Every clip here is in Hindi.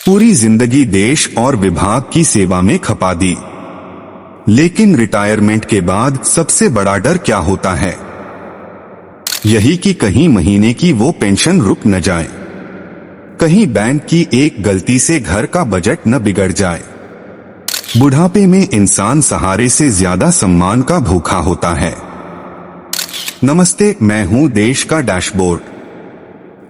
पूरी जिंदगी देश और विभाग की सेवा में खपा दी, लेकिन रिटायरमेंट के बाद सबसे बड़ा डर क्या होता है? यही कि कहीं महीने की वो पेंशन रुक न जाए, कहीं बैंक की एक गलती से घर का बजट न बिगड़ जाए। बुढ़ापे में इंसान सहारे से ज्यादा सम्मान का भूखा होता है। नमस्ते, मैं हूं देश का डैशबोर्ड।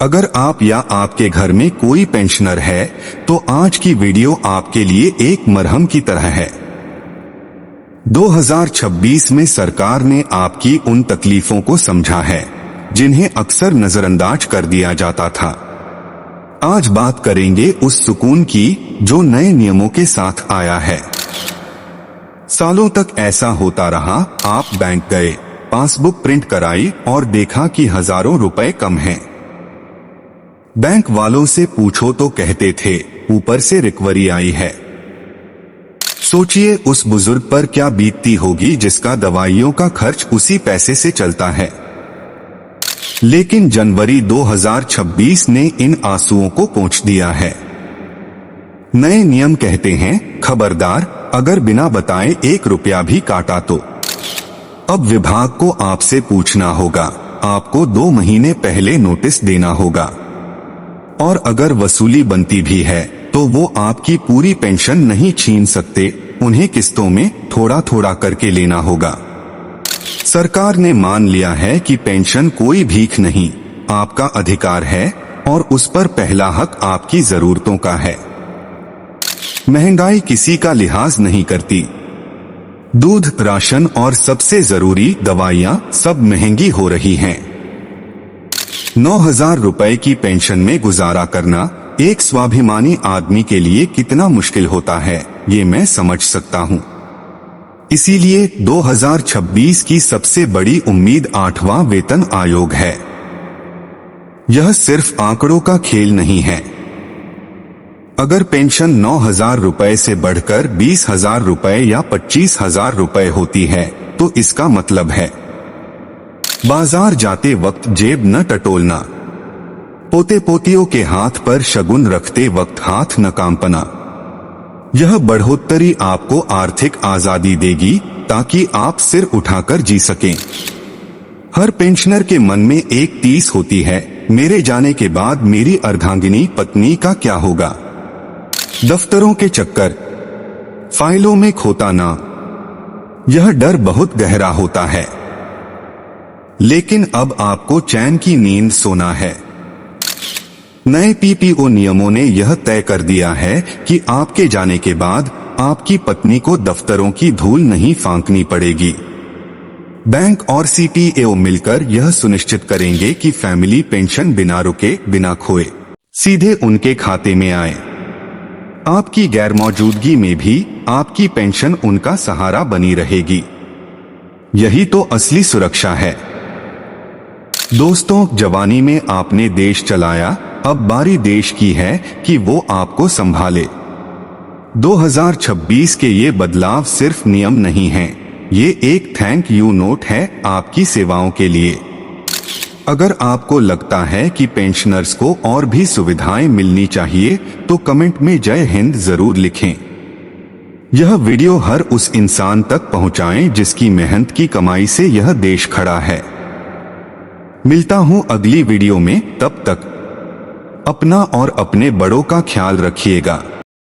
अगर आप या आपके घर में कोई पेंशनर है तो आज की वीडियो आपके लिए एक मरहम की तरह है। 2026 में सरकार ने आपकी उन तकलीफों को समझा है जिन्हें अक्सर नजरअंदाज कर दिया जाता था। आज बात करेंगे उस सुकून की जो नए नियमों के साथ आया है। सालों तक ऐसा होता रहा, आप बैंक गए, पासबुक प्रिंट कराई और देखा कि हजारों रुपए कम हैं। बैंक वालों से पूछो तो कहते थे ऊपर से रिकवरी आई है। सोचिए उस बुजुर्ग पर क्या बीतती होगी जिसका दवाइयों का खर्च उसी पैसे से चलता है। लेकिन जनवरी 2026 ने इन आंसुओं को पोंछ दिया है। नए नियम कहते हैं, खबरदार, अगर बिना बताए 1 रुपया भी काटा तो अब विभाग को आपसे पूछना होगा, आपको 2 महीने पहले नोटिस देना होगा। और अगर वसूली बनती भी है तो वो आपकी पूरी पेंशन नहीं छीन सकते, उन्हें किस्तों में थोड़ा थोड़ा करके लेना होगा। सरकार ने मान लिया है कि पेंशन कोई भीख नहीं, आपका अधिकार है और उस पर पहला हक आपकी जरूरतों का है। महंगाई किसी का लिहाज नहीं करती। दूध, राशन और सबसे जरूरी दवाइयां सब महंगी हो रही हैं। 9,000 रुपए की पेंशन में गुजारा करना एक स्वाभिमानी आदमी के लिए कितना मुश्किल होता है, ये मैं समझ सकता हूँ। इसीलिए 2026 की सबसे बड़ी उम्मीद 8वां वेतन आयोग है। यह सिर्फ आंकड़ों का खेल नहीं है। अगर पेंशन 9,000 रुपए से बढ़कर 20,000 रुपए या 25,000 रुपए होती है तो इसका मतलब है बाजार जाते वक्त जेब न टटोलना, पोते पोतियों के हाथ पर शगुन रखते वक्त हाथ न कांपना। यह बढ़ोतरी आपको आर्थिक आजादी देगी ताकि आप सिर उठाकर जी सकें। हर पेंशनर के मन में एक टीस होती है, मेरे जाने के बाद मेरी अर्धांगिनी पत्नी का क्या होगा। दफ्तरों के चक्कर, फाइलों में खोता ना, यह डर बहुत गहरा होता है। लेकिन अब आपको चैन की नींद सोना है। नए पीपीओ नियमों ने यह तय कर दिया है कि आपके जाने के बाद आपकी पत्नी को दफ्तरों की धूल नहीं फांकनी पड़ेगी। बैंक और सीपीओ मिलकर यह सुनिश्चित करेंगे कि फैमिली पेंशन बिना रुके, बिना खोए सीधे उनके खाते में आए। आपकी गैरमौजूदगी में भी आपकी पेंशन उनका सहारा बनी रहेगी। यही तो असली सुरक्षा है। दोस्तों, जवानी में आपने देश चलाया, अब बारी देश की है कि वो आपको संभाले। 2026 के ये बदलाव सिर्फ नियम नहीं हैं, ये एक थैंक यू नोट है आपकी सेवाओं के लिए। अगर आपको लगता है कि पेंशनर्स को और भी सुविधाएं मिलनी चाहिए तो कमेंट में जय हिंद जरूर लिखें। यह वीडियो हर उस इंसान तक पहुंचाएं जिसकी मेहनत की कमाई से यह देश खड़ा है। मिलता हूं अगली वीडियो में, तब तक अपना और अपने बड़ों का ख्याल रखिएगा।